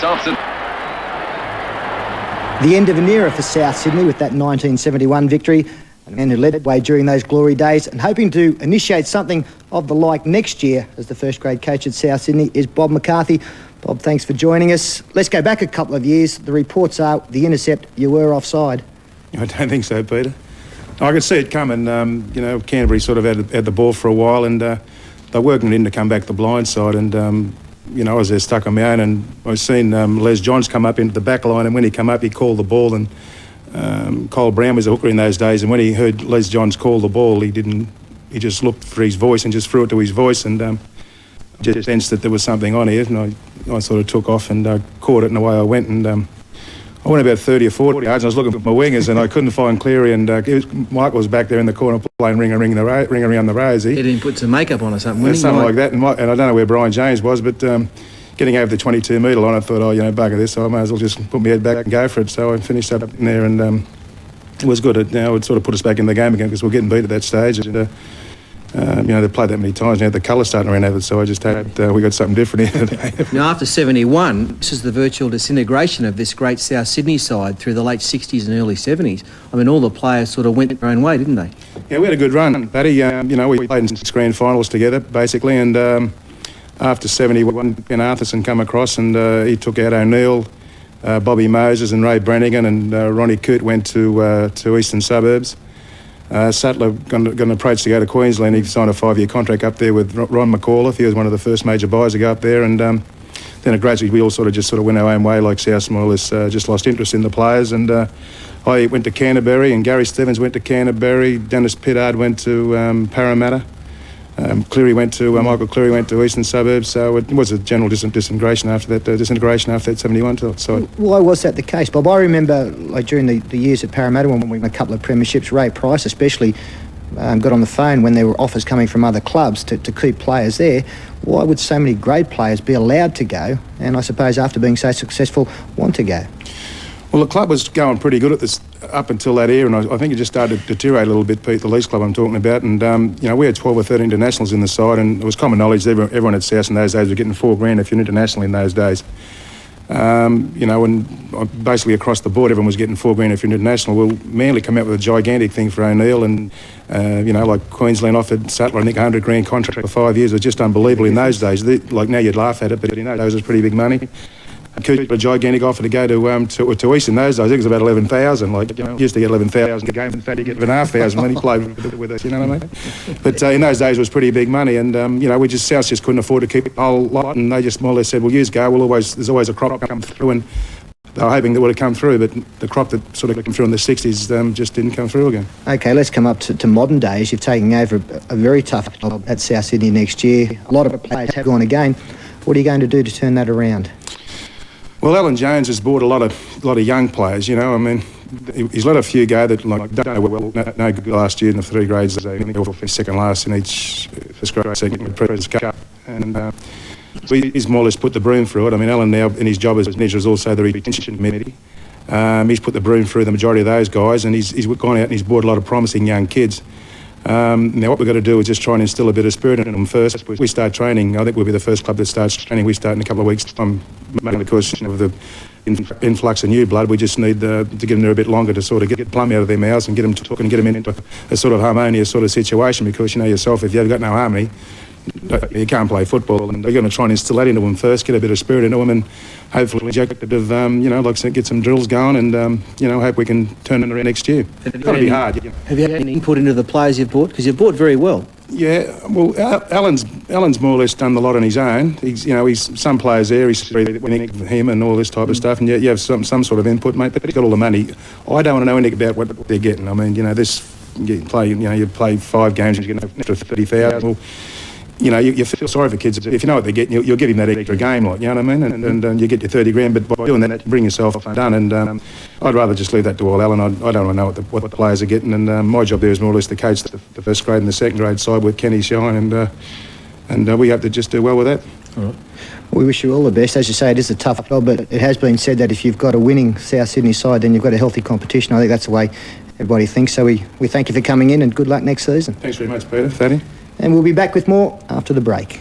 afternoon. The end of an era for South Sydney with that 1971 victory, and who led the way during those glory days, and hoping to initiate something of the like next year as the first grade coach at South Sydney is Bob McCarthy. Bob, thanks for joining us. Let's go back a couple of years. The reports are the intercept, you were offside. I don't think so, Peter. I could see it coming. Canterbury sort of had the ball for a while, and they're working it in to come back the blind side, and I was there stuck on my own, and I seen Les Johns come up into the back line, and when he come up, he called the ball, and Cole Brown was a hooker in those days, and when he heard Les Johns call the ball, he just looked for his voice and just threw it to his voice, and just sensed that there was something on here, and I sort of took off and caught it, and away I went, and I went about 30 or 40 yards, and I was looking for my wingers, and I couldn't find Cleary, and Michael was back there in the corner playing ring around the rosy. He didn't put some makeup on or something. Something like that, and I don't know where Brian James was, but getting over the 22-metre line, I thought, bugger this, I might as well just put my head back and go for it. So I finished up in there, and it was good. It sort of put us back in the game again because we were getting beat at that stage. And, they played that many times, the colour starting around of it, so I just hoped we got something different here today. Now, after 71, this is the virtual disintegration of this great South Sydney side through the late 60s and early 70s. I mean, all the players sort of went their own way, didn't they? Yeah, we had a good run, Paddy. We played in 6 grand finals together, basically, and after 71, Ben Arthurson come across, and he took out O'Neill, Bobby Moses and Ray Brannigan, and Ronnie Coote went to Eastern Suburbs. Sattler got an approach to go to Queensland. He signed a 5-year contract up there with Ron McAuliffe. He was one of the first major buyers to go up there, and then gradually we all sort of went our own way, like South more or less just lost interest in the players, and I went to Canterbury, and Gary Stevens went to Canterbury, Dennis Pittard went to Parramatta, Michael Cleary went to Eastern Suburbs, so it was a general disintegration after that 71 side. Why was that the case, Bob? I remember during the years at Parramatta when we won a couple of premierships, Ray Price especially got on the phone when there were offers coming from other clubs to keep players there. Why would so many great players be allowed to go, and I suppose after being so successful, want to go? Well, the club was going pretty good at this up until that era, and I think it just started to deteriorate a little bit, Pete, the Leafs club I'm talking about, and we had 12 or 13 internationals in the side, and it was common knowledge that everyone at South in those days was getting $4 grand if you're international in those days. And basically across the board everyone was getting $4 grand if you're international. Well, Manly come out with a gigantic thing for O'Neill, and like Queensland offered Sattler, I think, $100 grand contract for 5 years. It was just unbelievable in those days. Like now you'd laugh at it, but in those days it was pretty big money. Coote a gigantic offer to go to East in those days. I think it was about 11,000. Used to get 11,000 a game. In fact, you get 11,500 when he played with us. You know what I mean? But in those days it was pretty big money, and South just couldn't afford to keep the whole lot, and they just more or less said, "Well, years go. There's always a crop come through," and they were hoping that would have come through, but the crop that sort of came through in the 60s just didn't come through again. Okay, let's come up to modern days. You're taking over a very tough job at South Sydney next year. A lot of players have gone again. What are you going to do to turn that around? Well, Alan Jones has bought a lot of young players. I mean, he's let a few go that don't know well. No good last year in the 3 grades. They finished second last in each first grade, second President's Cup, and he's more or less put the broom through it. I mean, Alan now in his job as manager is also the retention committee. He's put the broom through the majority of those guys, and he's gone out and he's bought a lot of promising young kids. Now what we've got to do is just try and instill a bit of spirit in them first. We start training. I think we'll be the first club that starts training. We start in a couple of weeks' time, mainly because of the influx of new blood. We just need to give them there a bit longer to sort of get plumb out of their mouths and get them to talk and get them into a sort of harmonious sort of situation, because yourself, if you've got no harmony, you can't play football, and we're going to try and instill that into them first, get a bit of spirit into them, and hopefully get some drills going, and hope we can turn it around next year. It's got to be hard. Have you had any input into the players you've bought? Because you've bought very well. Yeah, well, Alan's more or less done a lot on his own. He's some players there. He's winning for him and all this type of stuff, and you have some sort of input, mate. But he's got all the money. I don't want to know anything about what they're getting. I mean, you play 5 games and you get an extra 30,000. Well, you feel sorry for kids. If you know what they're getting, you'll give him that extra game, you know what I mean? And you get your 30 grand, but by doing that, you bring yourself done. And I'd rather just leave that to all Alan. I don't want to know what the players are getting. And my job there is more or less to coach the first grade and the second grade side with Kenny Shine. And we have to just do well with that. All right. We wish you all the best. As you say, it is a tough job, but it has been said that if you've got a winning South Sydney side, then you've got a healthy competition. I think that's the way everybody thinks. So we thank you for coming in, and good luck next season. Thanks very much, Peter. Fatty. And we'll be back with more after the break.